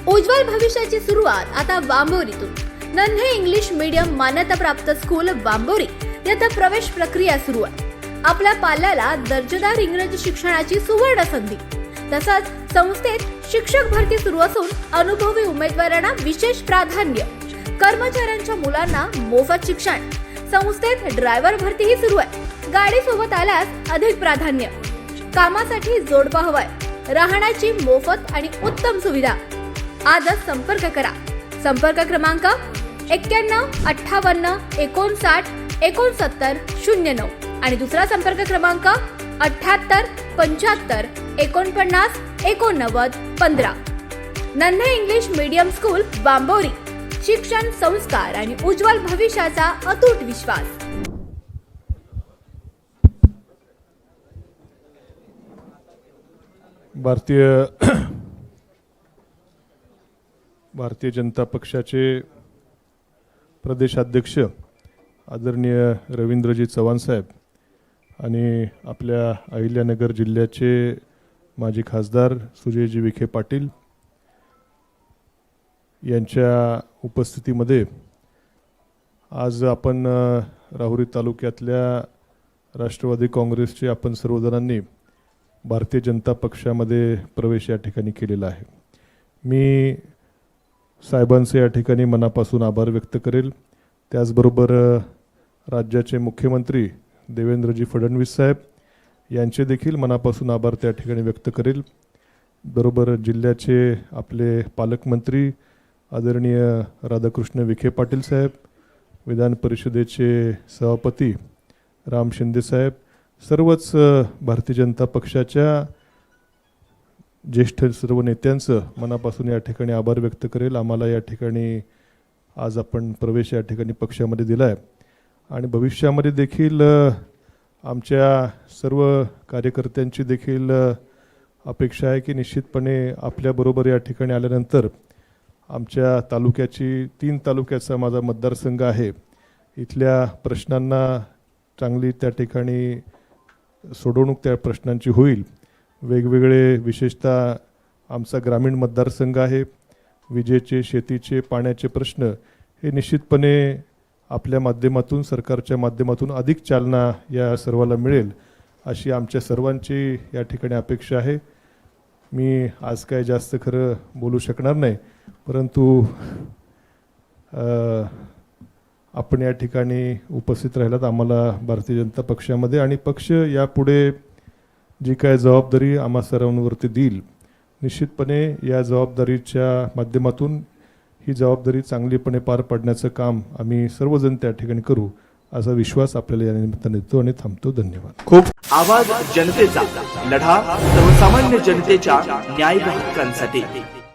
उज्ज्वल भविष्याची सुरुवात आता वांबोरीतून। नन्हे इंग्लिश मीडियम मान्यताप्राप्त स्कूल वांबोरी येथे प्रवेश प्रक्रिया सुरू आहे। आपल्या पाल्याला दर्जेदार इंग्रजी शिक्षणाची सुवर्ण संधी। तसंच संस्थेत शिक्षक भरती सुरू असून अनुभवी उमेदवारांना विशेष प्राधान्य। कर्मचाऱ्यांच्या मुलांना मोफत शिक्षण। संस्थेत ड्रायव्हर भरतीही सुरू आहे। गाडी सोबत आल्यास अधिक प्राधान्य। कामासाठी जोडपा हवाय। राहण्याची मोफत आणि उत्तम सुविधा। आजच संपर्क करा। संपर्क क्रमांक 91 58 59 69 09 आणि दुसरा संपर्क क्रमांक 78 75 49 89 15। नन्हे इंग्लिश मीडियम स्कूल वांबोरी। शिक्षण, संस्कार आणि उज्ज्वल भविष्याचा अतूट विश्वास। भारतीय जनता पक्षाचे प्रदेशाध्यक्ष आदरणीय रवींद्रजी चव्हाण साहेब आणि आपल्या अहिल्यानगर जिल्ह्याचे माजी खासदार सुजयजी विखे पाटील यांच्या उपस्थितीमध्ये आज आपण राहुरी तालुक्यातल्या राष्ट्रवादी काँग्रेसचे आपण सर्वजणांनी भारतीय जनता पक्षामध्ये प्रवेश या ठिकाणी केलेला आहे। मी साहेबांचे या ठिकाणी मनापासून आभार व्यक्त करेल। त्याचबरोबर राज्याचे मुख्यमंत्री देवेंद्रजी फडणवीस साहेब यांचे देखील मनापासून आभार त्या ठिकाणी व्यक्त करेल। बरोबर जिल्ह्याचे आपले पालकमंत्री आदरणीय राधाकृष्ण विखे पाटील साहेब, विधान परिषदेचे सभापती राम शिंदे साहेब, सर्वच भारतीय जनता पक्षाच्या ज्येष्ठ सर्व नेत्यांचं मनापासून या ठिकाणी आभार व्यक्त करेल। आम्हाला या ठिकाणी आज आपण प्रवेश या ठिकाणी पक्षामध्ये दिला आहे आणि भविष्यामध्ये देखील आमच्या सर्व कार्यकर्त्यांची देखील अपेक्षा आहे की निश्चितपणे आपल्याबरोबर या ठिकाणी आल्यानंतर आमच्या तालुक्याची 3 तालुक्याचा माझा मतदारसंघ आहे, इथल्या प्रश्नांना चांगली त्या ठिकाणी सोडवणूक त्या प्रश्नांची होईल। वेगवेगळे विशेषतः आमचा ग्रामीण मतदारसंघ आहे, विजेचे, शेतीचे, पाण्याचे प्रश्न हे निश्चितपणे आपल्या माध्यमातून, सरकारच्या माध्यमातून अधिक चालना या सर्वाला मिळेल अशी आमच्या सर्वांची या ठिकाणी अपेक्षा आहे। मी आज काय जास्त खरं बोलू शकणार नाही, परंतु आपण या ठिकाणी उपस्थित राहिलात आम्हाला भारतीय जनता पक्षामध्ये आणि पक्ष यापुढे जी काय जबाबदारी आम्हा सर्वांवरती देईल, निश्चितपणे या जबाबदारीच्या माध्यमातून ही जबाबदारी चांगलीपणे पार पाडण्याचं काम आम्ही सर्वजण त्या ठिकाणी करू असा विश्वास आपल्याला या निमित्ताने देतो आणि थांबतो। धन्यवाद। खूप आवाज जनतेचा, लढा सर्वसामान्य जनतेच्या न्याय हक्कांसाठी।